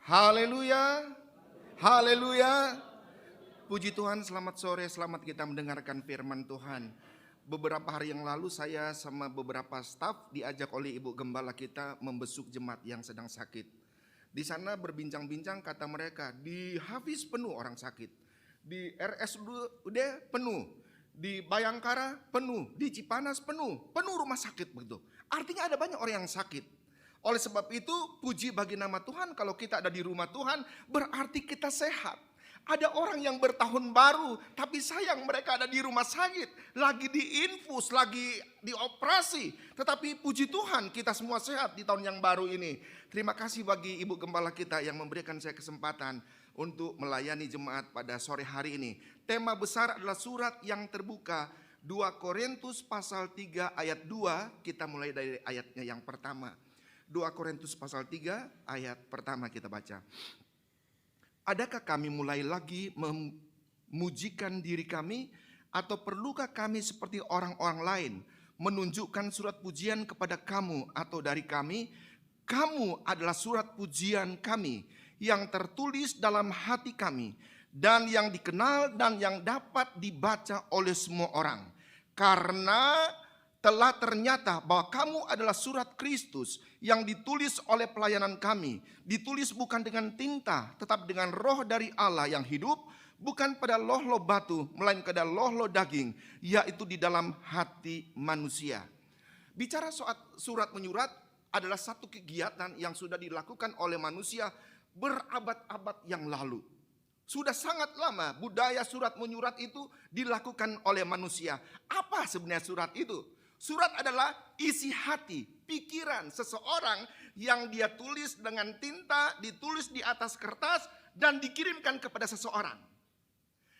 Haleluya, haleluya. Puji Tuhan, selamat sore, selamat kita mendengarkan firman Tuhan. Beberapa hari yang lalu saya sama beberapa staf diajak oleh Ibu Gembala kita membesuk jemaat yang sedang sakit. Di sana berbincang-bincang, kata mereka, di Hafiz penuh orang sakit, di RSUD penuh, di Bayangkara penuh, di Cipanas penuh rumah sakit begitu. Artinya ada banyak orang yang sakit. Oleh sebab itu, puji bagi nama Tuhan, kalau kita ada di rumah Tuhan, berarti kita sehat. Ada orang yang bertahun baru, tapi sayang mereka ada di rumah sakit, lagi diinfus, lagi dioperasi. Tetapi puji Tuhan, kita semua sehat di tahun yang baru ini. Terima kasih bagi Ibu Gembala kita yang memberikan saya kesempatan untuk melayani jemaat pada sore hari ini. Tema besar adalah surat yang terbuka, 2 Korintus pasal 3 ayat 2, kita mulai dari ayatnya yang pertama. 2 Korintus pasal 3 ayat pertama kita baca. Adakah kami mulai lagi memujikan diri kami, atau perlukah kami seperti orang-orang lain menunjukkan surat pujian kepada kamu atau dari kami? Kamu adalah surat pujian kami yang tertulis dalam hati kami dan yang dikenal dan yang dapat dibaca oleh semua orang. Karena telah ternyata bahwa kamu adalah surat Kristus yang ditulis oleh pelayanan kami. Ditulis bukan dengan tinta, tetap dengan roh dari Allah yang hidup, bukan pada loh-loh batu, melainkan pada loh-loh daging, yaitu di dalam hati manusia. Bicara soal surat menyurat adalah satu kegiatan yang sudah dilakukan oleh manusia berabad-abad yang lalu. Sudah sangat lama budaya surat menyurat itu dilakukan oleh manusia. Apa sebenarnya surat itu? Surat adalah isi hati, pikiran seseorang yang dia tulis dengan tinta, ditulis di atas kertas dan dikirimkan kepada seseorang.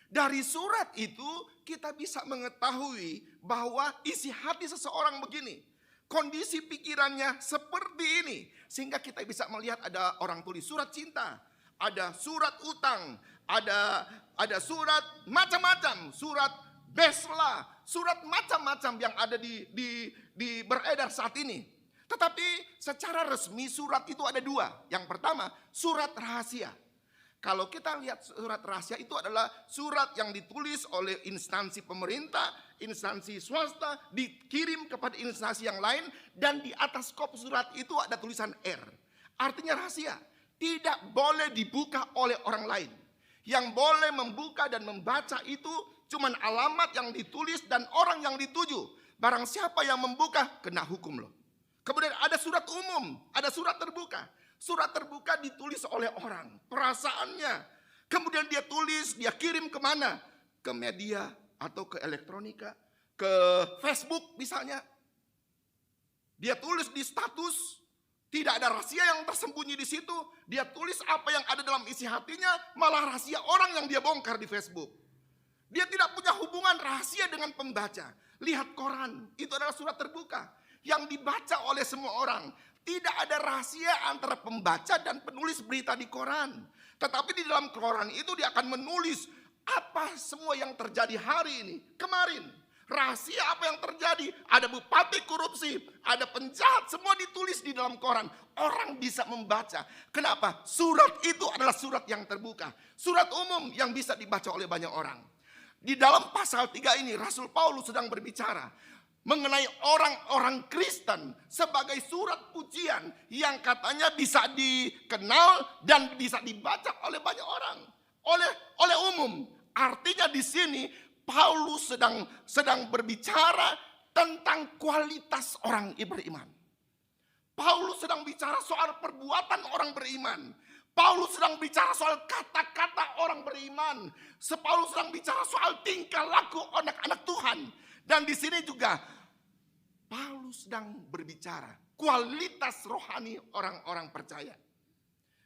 Dari surat itu kita bisa mengetahui bahwa isi hati seseorang begini, kondisi pikirannya seperti ini, sehingga kita bisa melihat ada orang tulis surat cinta, ada surat utang, ada surat macam-macam, surat besla, surat macam-macam yang ada di beredar saat ini. Tetapi secara resmi surat itu ada 2. Yang pertama, surat rahasia. Kalau kita lihat surat rahasia itu adalah surat yang ditulis oleh instansi pemerintah, instansi swasta, dikirim kepada instansi yang lain, dan di atas kop surat itu ada tulisan R. Artinya rahasia, tidak boleh dibuka oleh orang lain. Yang boleh membuka dan membaca itu cuman alamat yang ditulis dan orang yang dituju. Barang siapa yang membuka, kena hukum loh. Kemudian ada surat umum, ada surat terbuka. Surat terbuka ditulis oleh orang, perasaannya. Kemudian dia tulis, dia kirim kemana? Ke media atau ke elektronika, ke Facebook misalnya. Dia tulis di status, tidak ada rahasia yang tersembunyi di situ. Dia tulis apa yang ada dalam isi hatinya, malah rahasia orang yang dia bongkar di Facebook. Dia tidak punya hubungan rahasia dengan pembaca. Lihat koran, itu adalah surat terbuka yang dibaca oleh semua orang. Tidak ada rahasia antara pembaca dan penulis berita di koran. Tetapi di dalam koran itu dia akan menulis apa semua yang terjadi hari ini, kemarin. Rahasia apa yang terjadi, ada bupati korupsi, ada penjahat, semua ditulis di dalam koran. Orang bisa membaca. Kenapa? Surat itu adalah surat yang terbuka. Surat umum yang bisa dibaca oleh banyak orang. Di dalam pasal 3 ini Rasul Paulus sedang berbicara mengenai orang-orang Kristen sebagai surat pujian yang katanya bisa dikenal dan bisa dibaca oleh banyak orang, oleh umum. Artinya di sini Paulus sedang berbicara tentang kualitas orang beriman. Paulus sedang bicara soal perbuatan orang beriman. Paulus sedang bicara soal kata-kata orang beriman. Paulus sedang bicara soal tingkah laku anak-anak Tuhan. Dan di sini juga Paulus sedang berbicara kualitas rohani orang-orang percaya.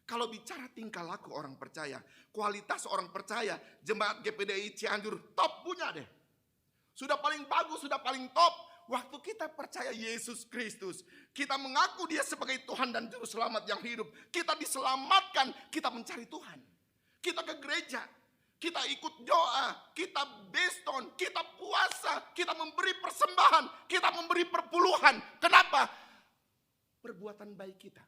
Kalau bicara tingkah laku orang percaya, kualitas orang percaya, jemaat GPDI Cianjur top punya deh. Sudah paling bagus, sudah paling top. Waktu kita percaya Yesus Kristus, kita mengaku Dia sebagai Tuhan dan Juru Selamat yang hidup. Kita diselamatkan, kita mencari Tuhan. Kita ke gereja, kita ikut doa, kita beston, kita puasa, kita memberi persembahan, kita memberi perpuluhan. Kenapa? Perbuatan baik kita.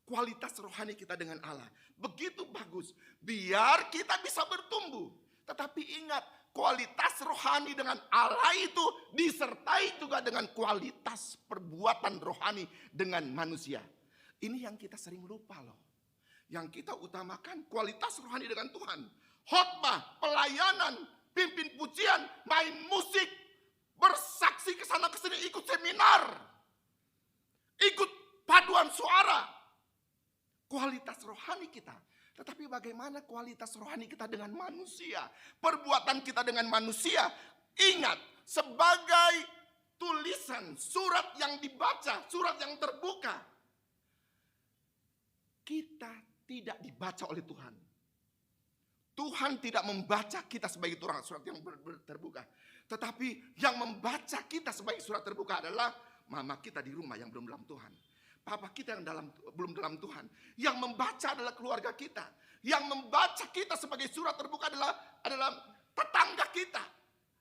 kualitas rohani kita dengan Allah. Begitu bagus, biar kita bisa bertumbuh. Tetapi ingat, kualitas rohani dengan Allah itu disertai juga dengan kualitas perbuatan rohani dengan manusia. Ini yang kita sering lupa loh. Yang kita utamakan kualitas rohani dengan Tuhan. Khotbah, pelayanan, pimpin pujian, main musik, bersaksi ke sana ke sini, ikut seminar, ikut paduan suara. Kualitas rohani kita. Tetapi bagaimana kualitas rohani kita dengan manusia? Perbuatan kita dengan manusia. Ingat, sebagai tulisan, surat yang dibaca, surat yang terbuka, kita tidak dibaca oleh Tuhan. Tuhan tidak membaca kita sebagai surat yang terbuka. Tetapi yang membaca kita sebagai surat terbuka adalah mama kita di rumah yang belum dalam Tuhan. Papa kita yang belum dalam Tuhan. Yang membaca adalah keluarga kita. Yang membaca kita sebagai surat terbuka adalah tetangga kita.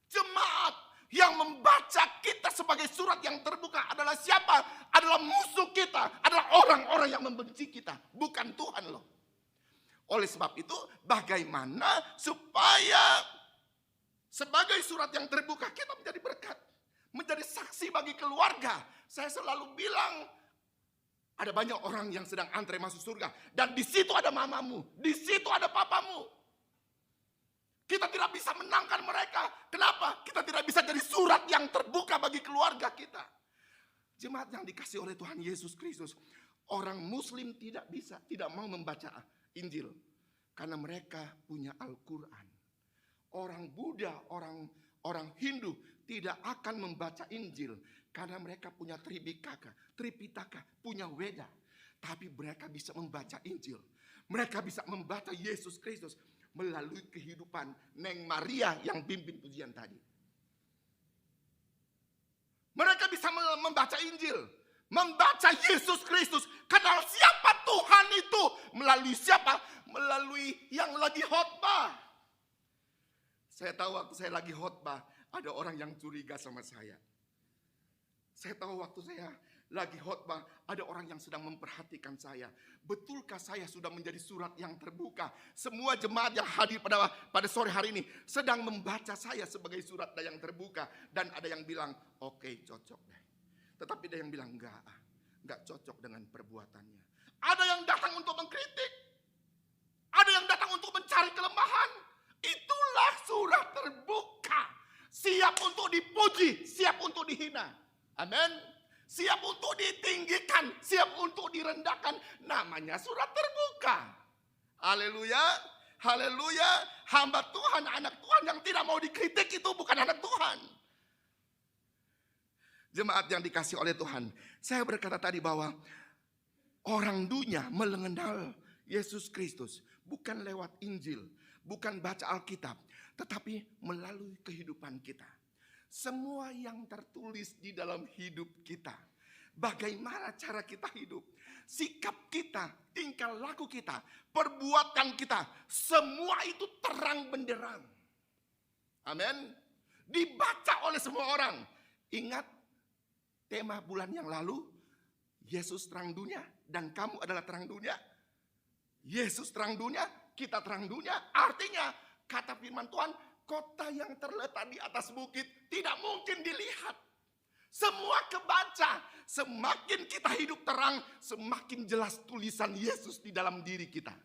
Jemaat. Yang membaca kita sebagai surat yang terbuka adalah siapa? Adalah musuh kita. Adalah orang-orang yang membenci kita. Bukan Tuhan loh. Oleh sebab itu, bagaimana supaya sebagai surat yang terbuka kita menjadi berkat. Menjadi saksi bagi keluarga. Saya selalu bilang, ada banyak orang yang sedang antre masuk surga. Dan di situ ada mamamu. Di situ ada papamu. Kita tidak bisa menangkan mereka. Kenapa? Kita tidak bisa jadi surat yang terbuka bagi keluarga kita. Jemaat yang dikasih oleh Tuhan Yesus Kristus. Orang Muslim tidak mau membaca Injil. Karena mereka punya Al-Quran. Orang Buddha, orang Hindu tidak akan membaca Injil. Karena mereka punya Tripitaka, punya Weda. Tapi mereka bisa membaca Injil. Mereka bisa membaca Yesus Kristus melalui kehidupan Neng Maria yang pimpin pujian tadi. Mereka bisa membaca Injil. Membaca Yesus Kristus. Kenal siapa Tuhan itu. Melalui siapa? Melalui yang lagi khotbah. Saya tahu waktu saya lagi khotbah, ada orang yang curiga sama saya. Saya tahu waktu saya lagi khotbah, ada orang yang sedang memperhatikan saya. Betulkah saya sudah menjadi surat yang terbuka? Semua jemaat yang hadir pada sore hari ini sedang membaca saya sebagai surat yang terbuka. Dan ada yang bilang, oke, cocok deh. Tetapi ada yang bilang, enggak cocok dengan perbuatannya. Ada yang datang untuk mengkritik. Ada yang datang untuk mencari kelemahan. Itulah surat terbuka. Siap untuk dipuji, siap untuk dihina. Amin. Siap untuk ditinggikan, siap untuk direndahkan. Namanya surat terbuka. Haleluya. Haleluya. Hamba Tuhan, anak Tuhan yang tidak mau dikritik itu bukan anak Tuhan. Jemaat yang dikasih oleh Tuhan. Saya berkata tadi bahwa orang dunia mengenal Yesus Kristus bukan lewat Injil, bukan baca Alkitab, tetapi melalui kehidupan kita. Semua yang tertulis di dalam hidup kita. Bagaimana cara kita hidup. Sikap kita, tingkah laku kita, perbuatan kita. Semua itu terang benderang. Amin. Dibaca oleh semua orang. Ingat tema bulan yang lalu. Yesus terang dunia dan kamu adalah terang dunia. Yesus terang dunia, kita terang dunia. Artinya kata firman Tuhan, kota yang terletak di atas bukit tidak mungkin dilihat. Semua kebaca. Semakin kita hidup terang, semakin jelas tulisan Yesus di dalam diri kita.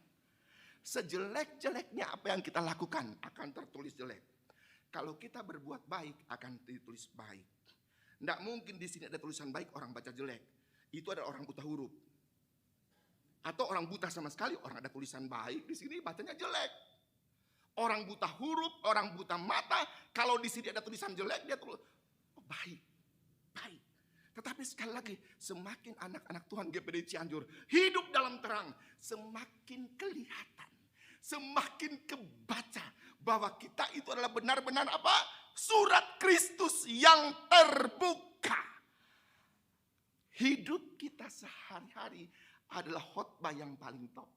Sejelek-jeleknya apa yang kita lakukan akan tertulis jelek. Kalau kita berbuat baik akan ditulis baik. Tidak mungkin di sini ada tulisan baik orang baca jelek. Itu ada orang buta huruf. Atau orang buta sama sekali, orang ada tulisan baik di sini bacanya jelek. Orang buta huruf, orang buta mata, kalau di sini ada tulisan jelek, dia tulis baik. Tetapi sekali lagi, semakin anak-anak Tuhan GPD Cianjur hidup dalam terang, semakin kelihatan, semakin kebaca bahwa kita itu adalah benar-benar apa? Surat Kristus yang terbuka. Hidup kita sehari-hari adalah khotbah yang paling top.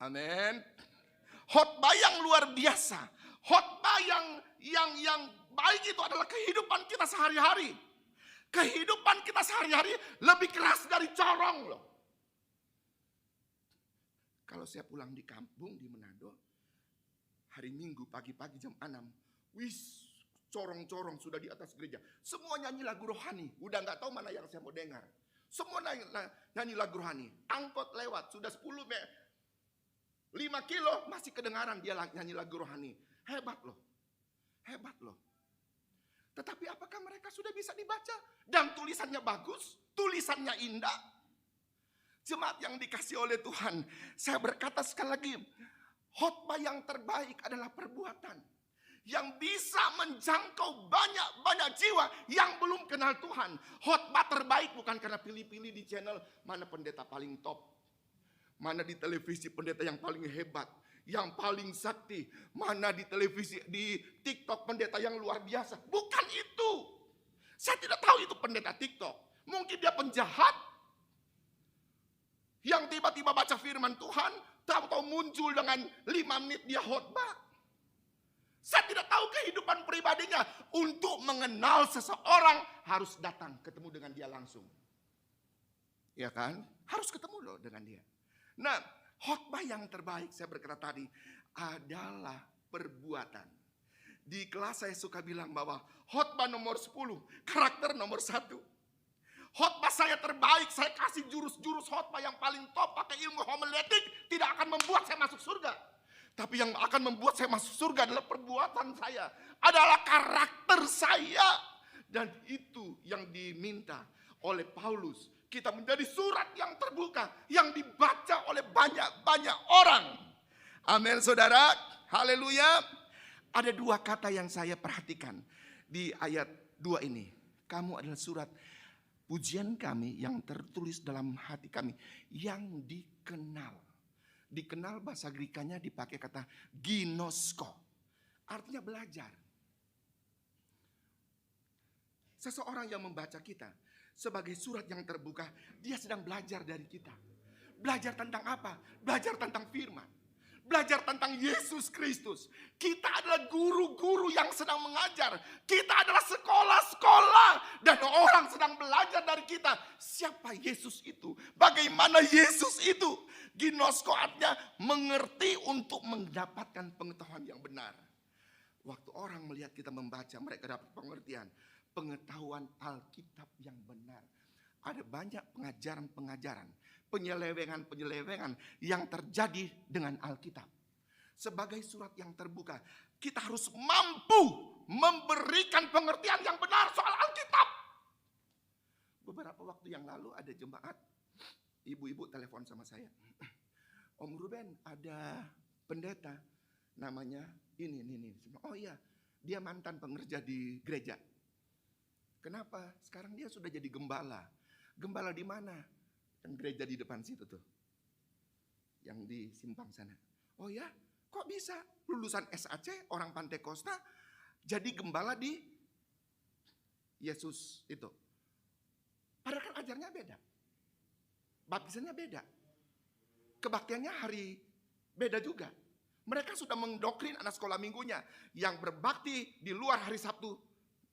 Amin. Khotbah yang luar biasa. Khotbah yang baik itu adalah kehidupan kita sehari-hari. Kehidupan kita sehari-hari lebih keras dari corong loh. Kalau saya pulang di kampung di Manado, hari Minggu pagi-pagi jam 6, wis corong-corong sudah di atas gereja. Semua nyanyi lagu rohani, udah gak tahu mana yang saya mau dengar. Semua nyanyi lagu rohani. Angkot lewat, sudah 5 kilo masih kedengaran dia nyanyi lagu rohani. Hebat loh, hebat loh. Tetapi apakah mereka sudah bisa dibaca? Dan tulisannya bagus, tulisannya indah. Jemaat yang dikasih oleh Tuhan, saya berkata sekali lagi, khotbah yang terbaik adalah perbuatan. Yang bisa menjangkau banyak jiwa yang belum kenal Tuhan. Khotbah terbaik bukan karena pilih-pilih di channel mana pendeta paling top. Mana di televisi pendeta yang paling hebat, yang paling sakti. Mana di televisi, di TikTok pendeta yang luar biasa. Bukan itu. Saya tidak tahu itu pendeta TikTok. Mungkin dia penjahat. Yang tiba-tiba baca firman Tuhan, tahu-tahu muncul dengan 5 menit dia khotbah. Saya tidak tahu kehidupan pribadinya. Untuk mengenal seseorang harus datang ketemu dengan dia langsung. Ya kan? Harus ketemu loh dengan dia. Nah, khotbah yang terbaik saya berkata tadi adalah perbuatan. Di kelas saya suka bilang bahwa khotbah nomor 10, karakter nomor 1. Khotbah saya terbaik, saya kasih jurus-jurus khotbah yang paling top pakai ilmu homiletik tidak akan membuat saya masuk surga. Tapi yang akan membuat saya masuk surga adalah perbuatan saya, adalah karakter saya. Dan itu yang diminta oleh Paulus. Kita menjadi surat yang terbuka, yang dibaca oleh banyak-banyak orang. Amin saudara, haleluya. Ada 2 kata yang saya perhatikan di ayat 2 ini. Kamu adalah surat pujian kami yang tertulis dalam hati kami, yang dikenal. Dikenal bahasa Grekanya dipakai kata ginosko. Artinya belajar. Seseorang yang membaca kita sebagai surat yang terbuka, dia sedang belajar dari kita. Belajar tentang apa? Belajar tentang firman. Belajar tentang Yesus Kristus. Kita adalah guru-guru yang sedang mengajar. Kita adalah sekolah-sekolah. Dan orang sedang belajar dari kita. Siapa Yesus itu? Bagaimana Yesus itu? Ginosko artinya mengerti untuk mendapatkan pengetahuan yang benar. Waktu orang melihat kita membaca, mereka dapat pengertian. Pengetahuan Alkitab yang benar. Ada banyak pengajaran-pengajaran, penyelewengan-penyelewengan yang terjadi dengan Alkitab. Sebagai surat yang terbuka, kita harus mampu memberikan pengertian yang benar soal Alkitab. Beberapa waktu yang lalu ada jemaat, ibu-ibu telepon sama saya. Om Ruben, ada pendeta namanya ini. Oh iya, dia mantan pengerja di gereja. Kenapa? Sekarang dia sudah jadi gembala. Gembala di mana? Yang gereja di depan situ tuh. Yang di simpang sana. Oh ya, kok bisa? Lulusan SAC, orang Pantai Costa, jadi gembala di Yesus itu. Padahal kan ajarnya beda. Baptisannya beda. Kebaktiannya hari beda juga. Mereka sudah mendoktrin anak sekolah minggunya. Yang berbakti di luar hari Sabtu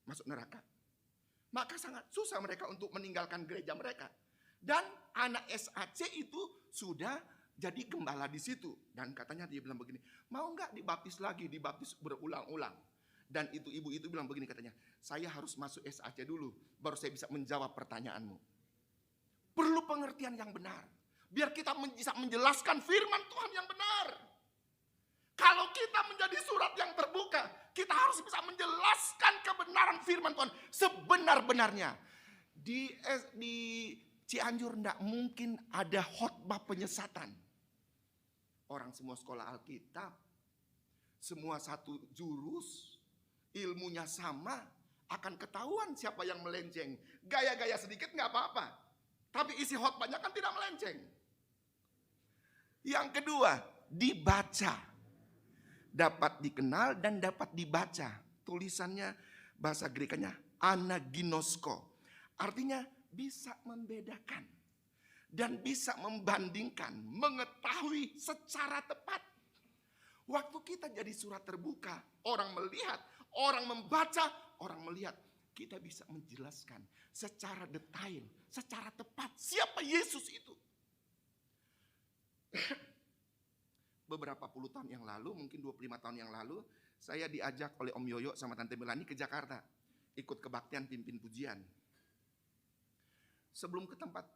masuk neraka. Maka sangat susah mereka untuk meninggalkan gereja mereka. Dan anak SAC itu sudah jadi gembala di situ. Dan katanya dia bilang begini, mau nggak dibaptis lagi, dibaptis berulang-ulang. Dan itu ibu itu bilang begini katanya, saya harus masuk SAC dulu, baru saya bisa menjawab pertanyaanmu. Perlu pengertian yang benar. Biar kita bisa menjelaskan firman Tuhan yang benar. Kalau kita menjadi surat yang terbuka, kita harus bisa menjelaskan kebenaran firman Tuhan sebenar-benarnya. Di Cianjur tidak mungkin ada khotbah penyesatan. Orang semua sekolah Alkitab, semua satu jurus, ilmunya sama, akan ketahuan siapa yang melenceng. Gaya-gaya sedikit nggak apa-apa, tapi isi khotbahnya kan tidak melenceng. Yang kedua, dibaca. Dapat dikenal dan dapat dibaca. Tulisannya bahasa Grekanya anaginosko. Artinya bisa membedakan dan bisa membandingkan, mengetahui secara tepat. Waktu kita jadi surat terbuka, orang melihat, orang membaca, orang melihat kita bisa menjelaskan secara detail, secara tepat siapa Yesus itu. Beberapa puluh tahun yang lalu, mungkin 25 tahun yang lalu, saya diajak oleh Om Yoyo sama Tante Melani ke Jakarta. Ikut kebaktian pimpin pujian. Sebelum ke tempat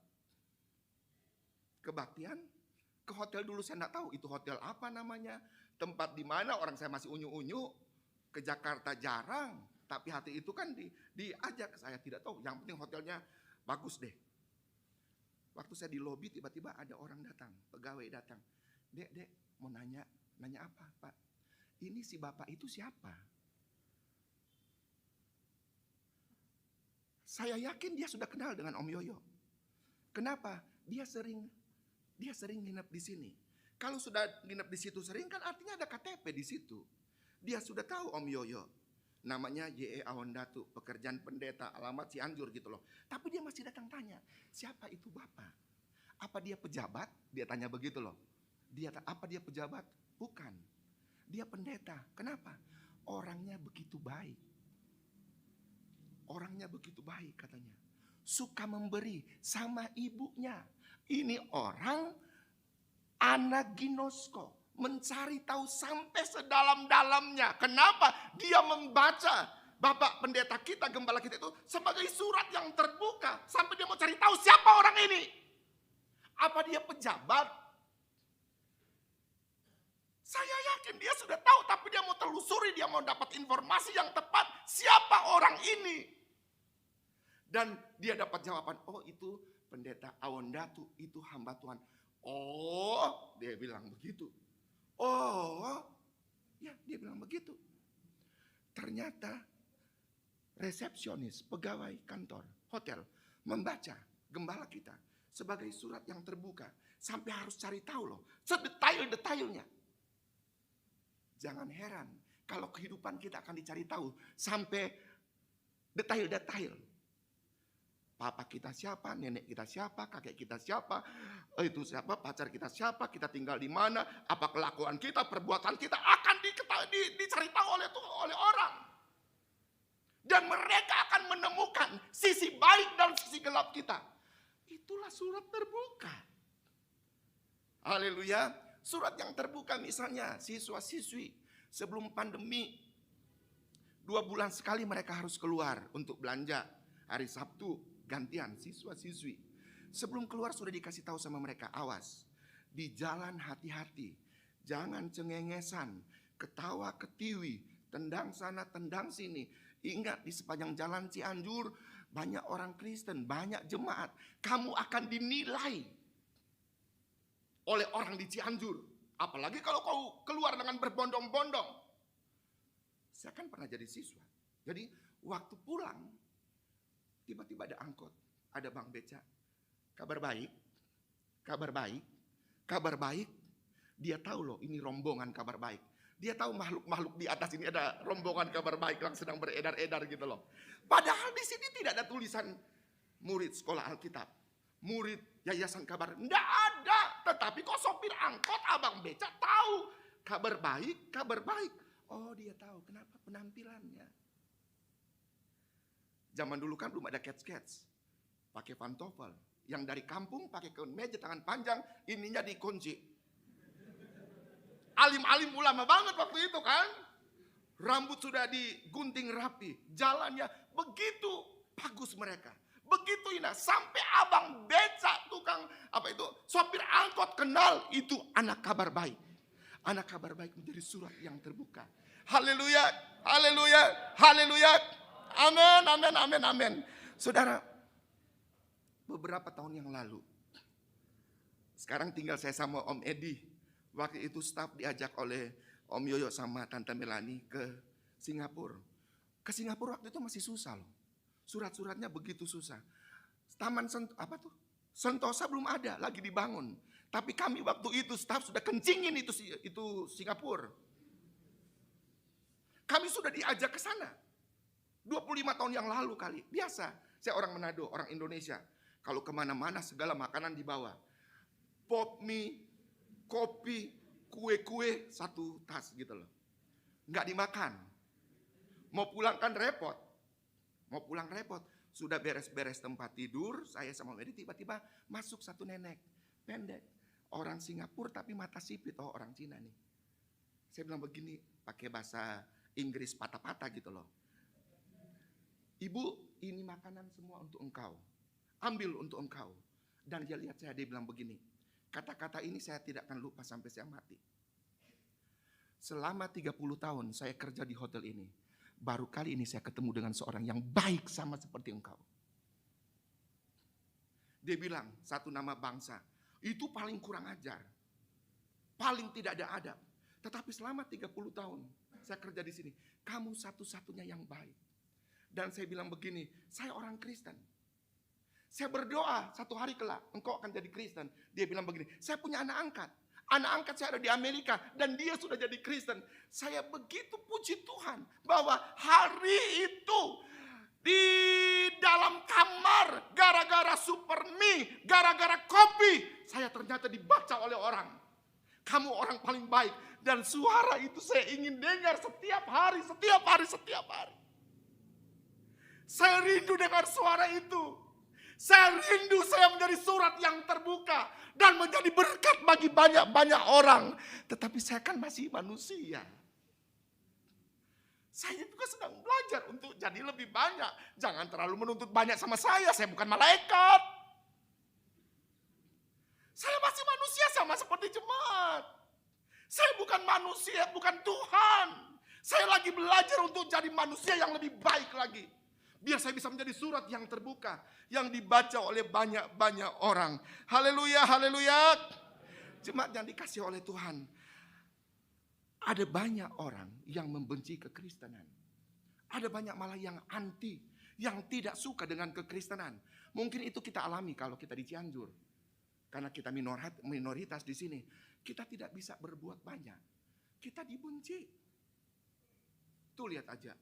kebaktian, ke hotel dulu saya enggak tahu itu hotel apa namanya. Tempat di mana, orang saya masih unyu-unyu. Ke Jakarta jarang. Tapi hati itu kan diajak, saya tidak tahu. Yang penting hotelnya bagus deh. Waktu saya di lobi tiba-tiba ada orang datang, pegawai datang. Dek, mau nanya apa Pak? Ini si bapak itu siapa? Saya yakin dia sudah kenal dengan Om Yoyo. Kenapa? Dia sering nginep di sini. Kalau sudah nginep di situ sering kan artinya ada KTP di situ. Dia sudah tahu Om Yoyo. Namanya J.E. Awondatu, pekerjaan pendeta, alamat Cianjur gitu loh. Tapi dia masih datang tanya, siapa itu Bapak? Apa dia pejabat? Dia tanya begitu loh. Apa dia pejabat? Bukan. Dia pendeta. Kenapa? Orangnya begitu baik. Orangnya begitu baik katanya. Suka memberi sama ibunya. Ini orang anak ginosko. Mencari tahu sampai sedalam-dalamnya. Kenapa? Dia membaca Bapak pendeta kita, gembala kita itu sebagai surat yang terbuka. Sampai dia mau cari tahu siapa orang ini. Apa dia pejabat? Saya yakin dia sudah tahu, tapi dia mau telusuri, dia mau dapat informasi yang tepat. Siapa orang ini? Dan dia dapat jawaban, oh itu pendeta Awondatu, itu hamba Tuhan. Oh, dia bilang begitu. Oh, ya dia bilang begitu. Ternyata resepsionis, pegawai kantor, hotel, membaca gembala kita sebagai surat yang terbuka. Sampai harus cari tahu loh, sedetail-detailnya. Jangan heran kalau kehidupan kita akan dicari tahu sampai detail-detail. Papa kita siapa, nenek kita siapa, kakek kita siapa, itu siapa, pacar kita siapa, kita tinggal di mana, apa kelakuan kita, perbuatan kita akan dicari tahu oleh orang. Dan mereka akan menemukan sisi baik dan sisi gelap kita. Itulah surat terbuka. Haleluya. Surat yang terbuka misalnya siswa-siswi sebelum pandemi 2 bulan sekali mereka harus keluar untuk belanja. Hari Sabtu gantian siswa-siswi. Sebelum keluar sudah dikasih tahu sama mereka, awas. Di jalan hati-hati. Jangan cengengesan, ketawa ketiwi, tendang sana tendang sini. Ingat di sepanjang jalan Cianjur banyak orang Kristen, banyak jemaat. Kamu akan dinilai oleh orang di Cianjur. Apalagi kalau kau keluar dengan berbondong-bondong. Saya kan pernah jadi siswa. Jadi waktu pulang, tiba-tiba ada angkot, ada bang beca. Kabar baik, kabar baik, kabar baik. Dia tahu loh ini rombongan kabar baik. Dia tahu makhluk-makhluk di atas ini ada rombongan kabar baik yang sedang beredar-edar gitu loh. Padahal di sini tidak ada tulisan murid sekolah Alkitab, murid yayasan kabar. Enggak ada. Tetapi kok sopir angkot, abang beca tahu kabar baik, kabar baik. Oh dia tahu kenapa penampilannya. Zaman dulu kan belum ada catch-catch. Pakai pantofel. Yang dari kampung pakai kemeja tangan panjang, ininya dikunci. Alim-alim ulama banget waktu itu kan. Rambut sudah digunting rapi. Jalannya begitu bagus mereka. Begitu indah. Sampai abang beca tukang sopir angkot kenal itu anak kabar baik. Anak kabar baik menjadi surat yang terbuka. Haleluya, haleluya, haleluya. Amin, amin, amin, amin. Saudara, beberapa tahun yang lalu, sekarang tinggal saya sama Om Edi. Waktu itu staf diajak oleh Om Yoyo sama Tante Melani ke Singapura. Ke Singapura waktu itu masih susah loh. Surat-suratnya begitu susah. Taman Sentosa belum ada, lagi dibangun. Tapi kami waktu itu staf sudah kencingin itu Singapura. Kami sudah diajak ke sana. 25 tahun yang lalu kali. Biasa, saya orang Manado, orang Indonesia. Kalau kemana-mana segala makanan dibawa. Pop mie, kopi, kue-kue, 1 tas gitu loh. Nggak dimakan. Mau pulang kan repot. Mau pulang repot. Sudah beres-beres tempat tidur, saya sama Mary tiba-tiba masuk satu nenek. Pendek. Orang Singapura tapi mata sipit. Oh, orang Cina nih. Saya bilang begini, pakai bahasa Inggris patah-patah gitu loh. Ibu, ini makanan semua untuk engkau. Ambil untuk engkau. Dan dia lihat saya, dia bilang begini. Kata-kata ini saya tidak akan lupa sampai saya mati. Selama 30 tahun saya kerja di hotel ini. Baru kali ini saya ketemu dengan seorang yang baik sama seperti engkau. Dia bilang, satu nama bangsa. Itu paling kurang ajar. Paling tidak ada adab. Tetapi selama 30 tahun saya kerja di sini. Kamu satu-satunya yang baik. Dan saya bilang begini, saya orang Kristen. Saya berdoa satu hari kelak, engkau akan jadi Kristen. Dia bilang begini, saya punya anak angkat. Anak angkat saya ada di Amerika dan dia sudah jadi Kristen. Saya begitu puji Tuhan bahwa hari itu di dalam kamar gara-gara super mie, gara-gara kopi, saya ternyata dibaca oleh orang. Kamu orang paling baik. Dan suara itu saya ingin dengar setiap hari, setiap hari, setiap hari. Saya rindu dengar suara itu. Saya rindu saya menjadi surat yang terbuka dan menjadi berkat bagi banyak-banyak orang. Tetapi saya kan masih manusia. Saya juga sedang belajar untuk jadi lebih banyak. Jangan terlalu menuntut banyak sama saya bukan malaikat. Saya masih manusia sama seperti jemaat. Saya bukan manusia, bukan Tuhan. Saya lagi belajar untuk jadi manusia yang lebih baik lagi. Biar saya bisa menjadi surat yang terbuka. Yang dibaca oleh banyak-banyak orang. Haleluya, haleluya. Jemaat yang dikasih oleh Tuhan. Ada banyak orang yang membenci kekristenan. Ada banyak malah yang anti. Yang tidak suka dengan kekristenan. Mungkin itu kita alami kalau kita di Cianjur. Karena kita minoritas di sini. Kita tidak bisa berbuat banyak. Kita dibenci. Tuh lihat aja.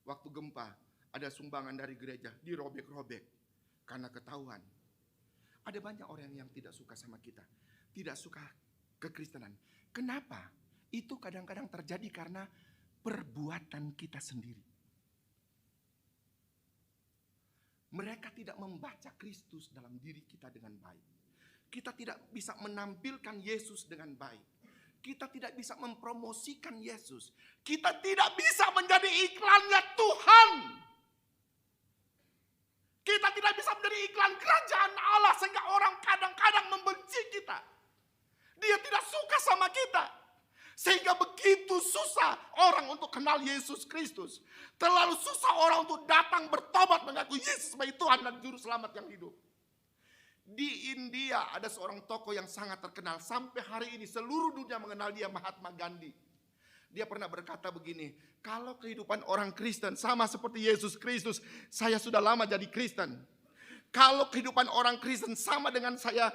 Waktu gempa. Ada sumbangan dari gereja, dirobek-robek. Karena ketahuan. Ada banyak orang yang tidak suka sama kita. Tidak suka kekristenan. Kenapa? Itu kadang-kadang terjadi karena perbuatan kita sendiri. Mereka tidak membaca Kristus dalam diri kita dengan baik. Kita tidak bisa menampilkan Yesus dengan baik. Kita tidak bisa mempromosikan Yesus. Kita tidak bisa menjadi iklannya Tuhan. Kita tidak bisa menjadi iklan kerajaan Allah sehingga orang kadang-kadang membenci kita. Dia tidak suka sama kita. Sehingga begitu susah orang untuk kenal Yesus Kristus. Terlalu susah orang untuk datang bertobat mengaku Yesus sebagai Tuhan dan Juru Selamat yang hidup. Di India ada seorang tokoh yang sangat terkenal. Sampai hari ini seluruh dunia mengenal dia, Mahatma Gandhi. Dia pernah berkata begini, kalau kehidupan orang Kristen sama seperti Yesus Kristus, saya sudah lama jadi Kristen. Kalau kehidupan orang Kristen sama dengan saya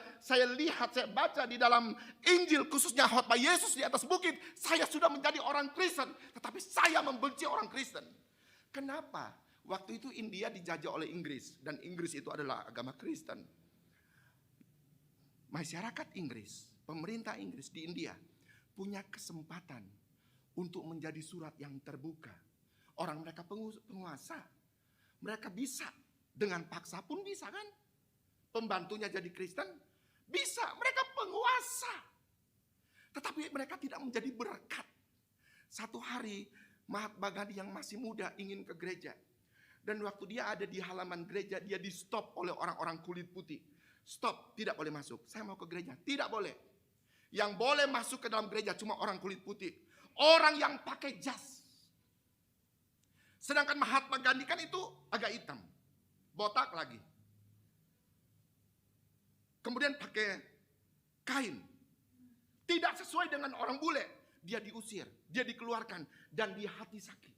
lihat, saya baca di dalam Injil, khususnya khotbah Yesus di atas bukit, saya sudah menjadi orang Kristen. Tetapi saya membenci orang Kristen. Kenapa? Waktu itu India dijajah oleh Inggris, dan Inggris itu adalah agama Kristen. Masyarakat Inggris, pemerintah Inggris di India punya kesempatan untuk menjadi surat yang terbuka. Orang mereka penguasa. Mereka bisa. Dengan paksa pun bisa kan? Pembantunya jadi Kristen? Bisa. Mereka penguasa. Tetapi mereka tidak menjadi berkat. Satu hari Mahatma Gandhi yang masih muda ingin ke gereja. Dan waktu dia ada di halaman gereja, dia di stop oleh orang-orang kulit putih. Stop, tidak boleh masuk. Saya mau ke gereja. Tidak boleh. Yang boleh masuk ke dalam gereja cuma orang kulit putih. Orang yang pakai jas. Sedangkan Mahatma Gandhi kan itu agak hitam. Botak lagi. Kemudian pakai kain. Tidak sesuai dengan orang bule. Dia diusir, dia dikeluarkan. Dan dia hati sakit.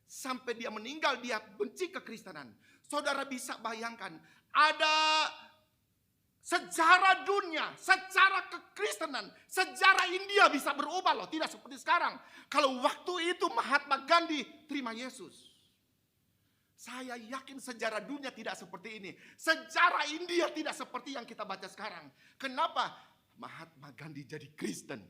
Sampai dia meninggal, dia benci kekristenan. Saudara bisa bayangkan. Ada sejarah dunia, secara kekristenan, sejarah India bisa berubah loh. Tidak seperti sekarang. Kalau waktu itu Mahatma Gandhi terima Yesus. Saya yakin sejarah dunia tidak seperti ini. Sejarah India tidak seperti yang kita baca sekarang. Kenapa? Mahatma Gandhi jadi Kristen.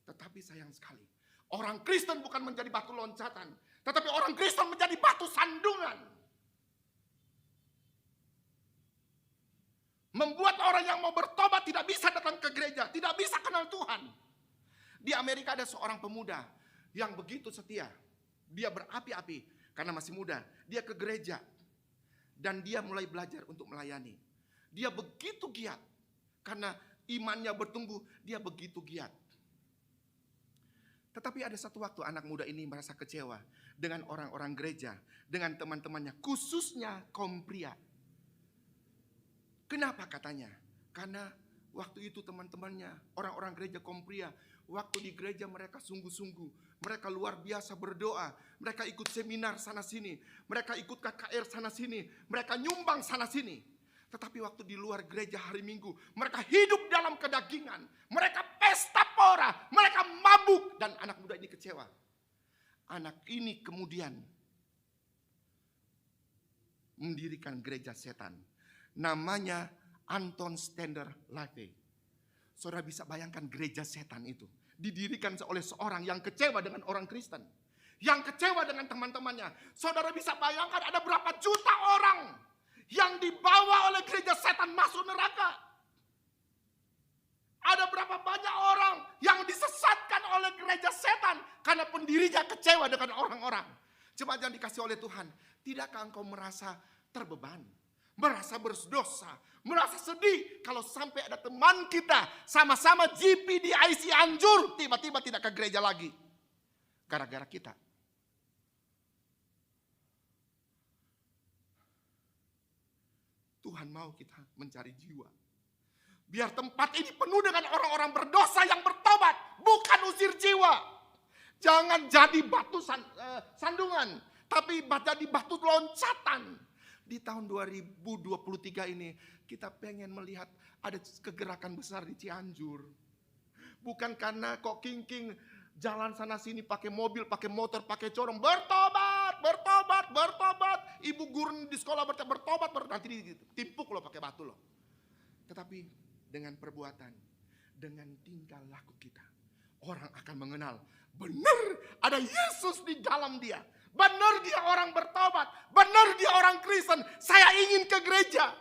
Tetapi sayang sekali. Orang Kristen bukan menjadi batu loncatan. Tetapi orang Kristen menjadi batu sandungan. Membuat orang yang mau bertobat tidak bisa datang ke gereja, tidak bisa kenal Tuhan. Di Amerika ada seorang pemuda yang begitu setia. Dia berapi-api karena masih muda. Dia ke gereja dan dia mulai belajar untuk melayani. Dia begitu giat karena imannya bertumbuh, dia begitu giat. Tetapi ada satu waktu anak muda ini merasa kecewa dengan orang-orang gereja, dengan teman-temannya, khususnya kaum pria. Kenapa katanya? Karena waktu itu teman-temannya, orang-orang gereja kaum pria, waktu di gereja mereka sungguh-sungguh, mereka luar biasa berdoa, mereka ikut seminar sana sini, mereka ikut KKR sana sini, mereka nyumbang sana sini. Tetapi waktu di luar gereja hari Minggu, mereka hidup dalam kedagingan, mereka pesta pora, mereka mabuk, dan anak muda ini kecewa. Anak ini kemudian mendirikan gereja setan. Namanya Anton Stender Lavey. Saudara bisa bayangkan gereja setan itu didirikan oleh seorang yang kecewa dengan orang Kristen, yang kecewa dengan teman-temannya. Saudara bisa bayangkan ada berapa juta orang yang dibawa oleh gereja setan masuk neraka. Ada berapa banyak orang yang disesatkan oleh gereja setan karena pendirinya kecewa dengan orang-orang. Jemaat yang dikasih oleh Tuhan, tidakkah engkau merasa terbeban, merasa berdosa, merasa sedih kalau sampai ada teman kita sama-sama GP di IC Anjur tiba-tiba tidak ke gereja lagi gara-gara kita? Tuhan mau kita mencari jiwa. Biar tempat ini penuh dengan orang-orang berdosa yang bertobat, bukan usir jiwa. Jangan jadi batu sandungan, tapi jadi batu loncatan. Di tahun 2023 ini kita pengen melihat ada kegerakan besar di Cianjur. Bukan karena kok king-king jalan sana sini pakai mobil, pakai motor, pakai corong. Bertobat, bertobat, bertobat. Ibu guru di sekolah bertobat, nanti ditimpuk loh pakai batu loh. Tetapi dengan perbuatan, dengan tingkah laku kita, orang akan mengenal benar ada Yesus di dalam dia. Benar dia orang bertobat, benar dia orang Kristen. Saya ingin ke gereja.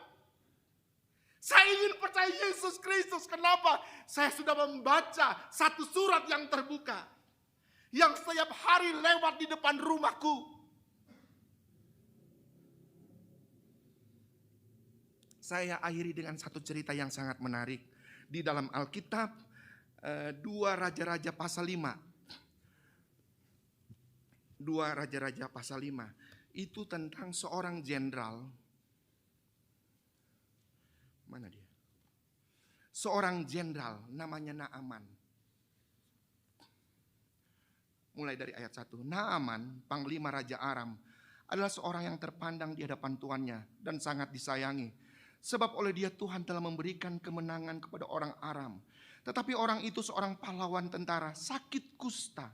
Saya ingin percaya Yesus Kristus. Kenapa? Saya sudah membaca satu surat yang terbuka, yang setiap hari lewat di depan rumahku. Saya akhiri dengan satu cerita yang sangat menarik. Di dalam Alkitab, 2 Raja-Raja pasal 5. 2 Raja-Raja pasal 5. Itu tentang seorang jenderal. Mana dia? Seorang jenderal namanya Naaman. Mulai dari ayat 1. Naaman, panglima Raja Aram, adalah seorang yang terpandang di hadapan tuannya dan sangat disayangi. Sebab oleh dia Tuhan telah memberikan kemenangan kepada orang Aram. Tetapi orang itu seorang pahlawan tentara sakit kusta.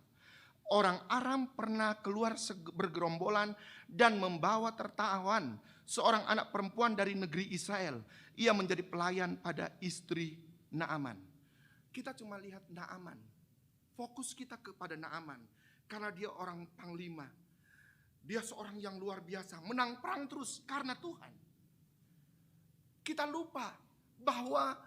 Orang Aram pernah keluar bergerombolan dan membawa tertawan seorang anak perempuan dari negeri Israel. Ia menjadi pelayan pada istri Naaman. Kita cuma lihat Naaman. Fokus kita kepada Naaman. Karena dia orang panglima. Dia seorang yang luar biasa. Menang perang terus karena Tuhan. Kita lupa bahwa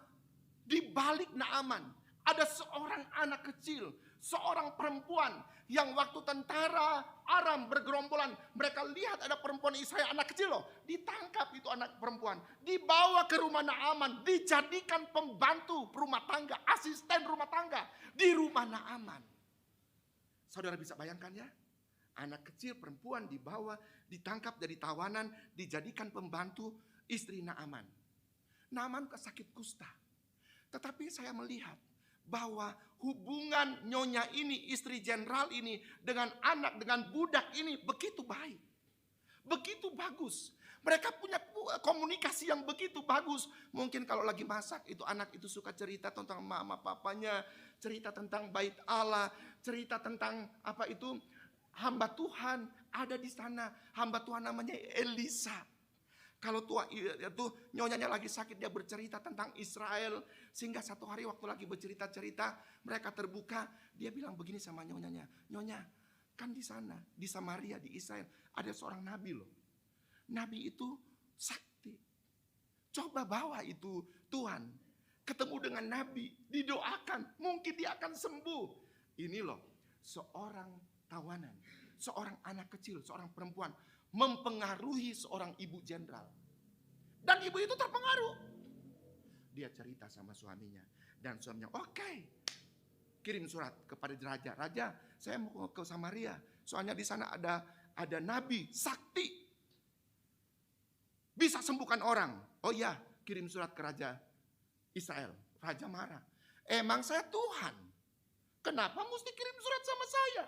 di balik Naaman ada seorang anak kecil, seorang perempuan yang waktu tentara Aram bergerombolan, mereka lihat ada perempuan Israel, anak kecil loh, ditangkap itu anak perempuan, dibawa ke rumah Naaman, dijadikan pembantu rumah tangga, asisten rumah tangga di rumah Naaman. Saudara bisa bayangkan ya, anak kecil perempuan dibawa, ditangkap dari tawanan, dijadikan pembantu istri Naaman. Naaman sakit kusta. Tetapi saya melihat bahwa hubungan nyonya ini, istri jenderal ini, dengan anak, dengan budak ini begitu baik. Begitu bagus. Mereka punya komunikasi yang begitu bagus. Mungkin kalau lagi masak, itu anak itu suka cerita tentang mama papanya, cerita tentang bait Allah, cerita tentang apa itu, hamba Tuhan ada di sana. Hamba Tuhan namanya Elisa. Kalau tua itu nyonyanya lagi sakit, dia bercerita tentang Israel. Sehingga satu hari waktu lagi bercerita-cerita, mereka terbuka. Dia bilang begini sama nyonyanya. Nyonya, kan di sana, di Samaria, di Israel, ada seorang nabi loh. Nabi itu sakti. Coba bawa itu Tuhan. Ketemu dengan Nabi, didoakan, mungkin dia akan sembuh. Ini loh, seorang tawanan, seorang anak kecil, seorang perempuan mempengaruhi seorang ibu jenderal. Dan ibu itu terpengaruh. Dia cerita sama suaminya. Dan suaminya, oke, kirim surat kepada raja. Raja, saya mau ke Samaria. Soalnya di sana ada nabi sakti. Bisa sembuhkan orang. Oh iya, kirim surat ke raja Israel. Raja marah. Emang saya Tuhan. Kenapa mesti kirim surat sama saya?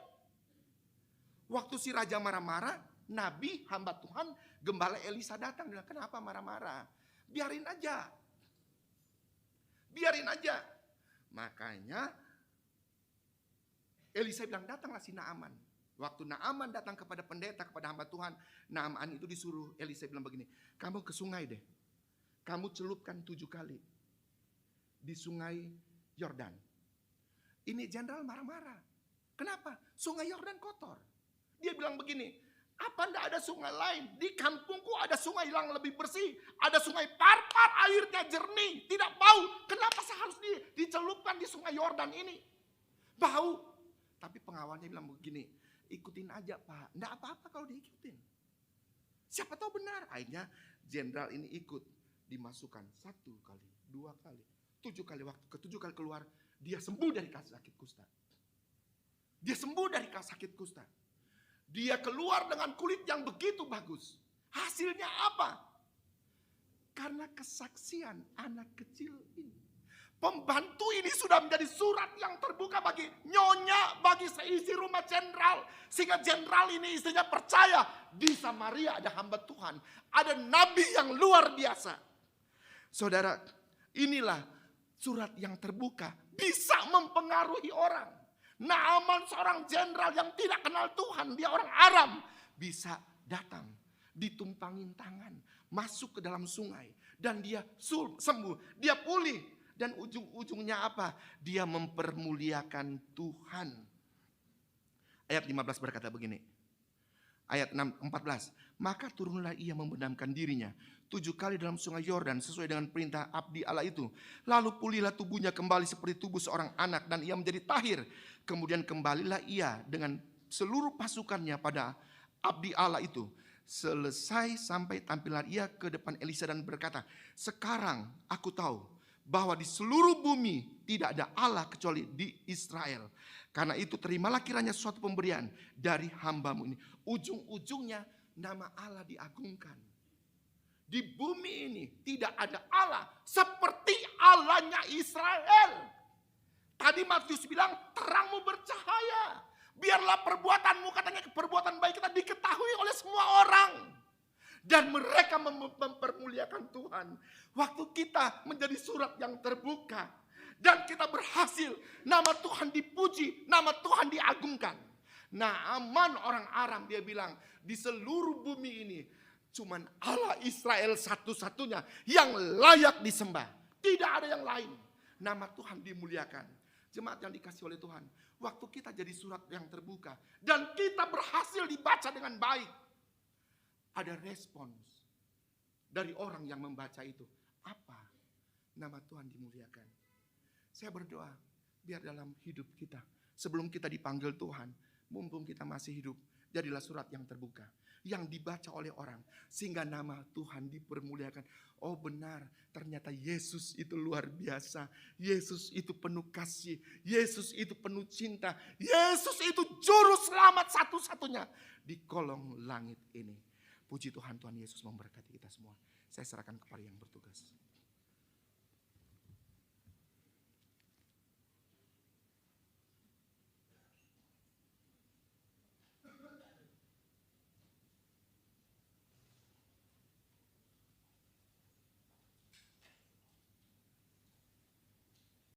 Waktu si raja marah-marah, nabi hamba Tuhan, gembala Elisa datang. Bilang, kenapa marah-marah? Biarin aja. Biarin aja. Makanya Elisa bilang, datanglah si Naaman. Waktu Naaman datang kepada pendeta, kepada hamba Tuhan, Naaman itu disuruh, Elisa bilang begini, kamu ke sungai deh. Kamu celupkan 7 kali di sungai Yordan. Ini jenderal marah-marah. Kenapa? Sungai Yordan kotor. Dia bilang begini, apa enggak ada sungai lain? Di kampungku ada sungai yang lebih bersih. Ada sungai Parpar, airnya jernih, tidak bau. Kenapa saya harus dicelupkan di sungai Yordan ini? Bau. Tapi pengawalnya bilang begini, ikutin aja Pak. Enggak apa-apa kalau diikutin. Siapa tahu benar. Akhirnya jenderal ini ikut. Dimasukkan 1 kali, 2 kali, 7 kali. Waktu ke-7 kali keluar, dia sembuh dari sakit kusta. Dia sembuh dari sakit kusta. Dia keluar dengan kulit yang begitu bagus. Hasilnya apa? Karena kesaksian anak kecil ini. Pembantu ini sudah menjadi surat yang terbuka bagi nyonya, bagi seisi rumah jenderal. Sehingga jenderal ini istrinya percaya di Samaria ada hamba Tuhan. Ada nabi yang luar biasa. Saudara, inilah surat yang terbuka bisa mempengaruhi orang. Naaman seorang jenderal yang tidak kenal Tuhan, dia orang Aram, bisa datang, ditumpangin tangan, masuk ke dalam sungai, dan dia sembuh, dia pulih, dan ujung-ujungnya apa? Dia mempermuliakan Tuhan. Ayat 15 berkata begini, ayat 14, maka turunlah ia membenamkan dirinya 7 kali dalam sungai Yordan sesuai dengan perintah abdi Allah itu. Lalu pulihlah tubuhnya kembali seperti tubuh seorang anak dan ia menjadi tahir. Kemudian kembalilah ia dengan seluruh pasukannya pada abdi Allah itu. Selesai sampai tampillah ia ke depan Elisa dan berkata, sekarang aku tahu bahwa di seluruh bumi tidak ada Allah kecuali di Israel. Karena itu terimalah kiranya suatu pemberian dari hambamu ini. Ujung-ujungnya nama Allah diagungkan. Di bumi ini tidak ada Allah seperti Allahnya Israel. Tadi Matius bilang terangmu bercahaya. Biarlah perbuatanmu, katanya perbuatan baik kita diketahui oleh semua orang. Dan mereka mempermuliakan Tuhan. Waktu kita menjadi surat yang terbuka. Dan kita berhasil, nama Tuhan dipuji, nama Tuhan diagungkan. Naaman orang Aram dia bilang, di seluruh bumi ini cuman Allah Israel satu-satunya yang layak disembah. Tidak ada yang lain. Nama Tuhan dimuliakan. Jemaat yang dikasih oleh Tuhan. Waktu kita jadi surat yang terbuka. Dan kita berhasil dibaca dengan baik. Ada respons dari orang yang membaca itu. Apa? Nama Tuhan dimuliakan. Saya berdoa. Biar dalam hidup kita. Sebelum kita dipanggil Tuhan. Mumpung kita masih hidup. Jadilah surat yang terbuka. Yang dibaca oleh orang. Sehingga nama Tuhan dipermuliakan. Oh benar, ternyata Yesus itu luar biasa. Yesus itu penuh kasih. Yesus itu penuh cinta. Yesus itu juru selamat satu-satunya di kolong langit ini. Puji Tuhan, Tuhan Yesus memberkati kita semua. Saya serahkan kepada yang bertugas.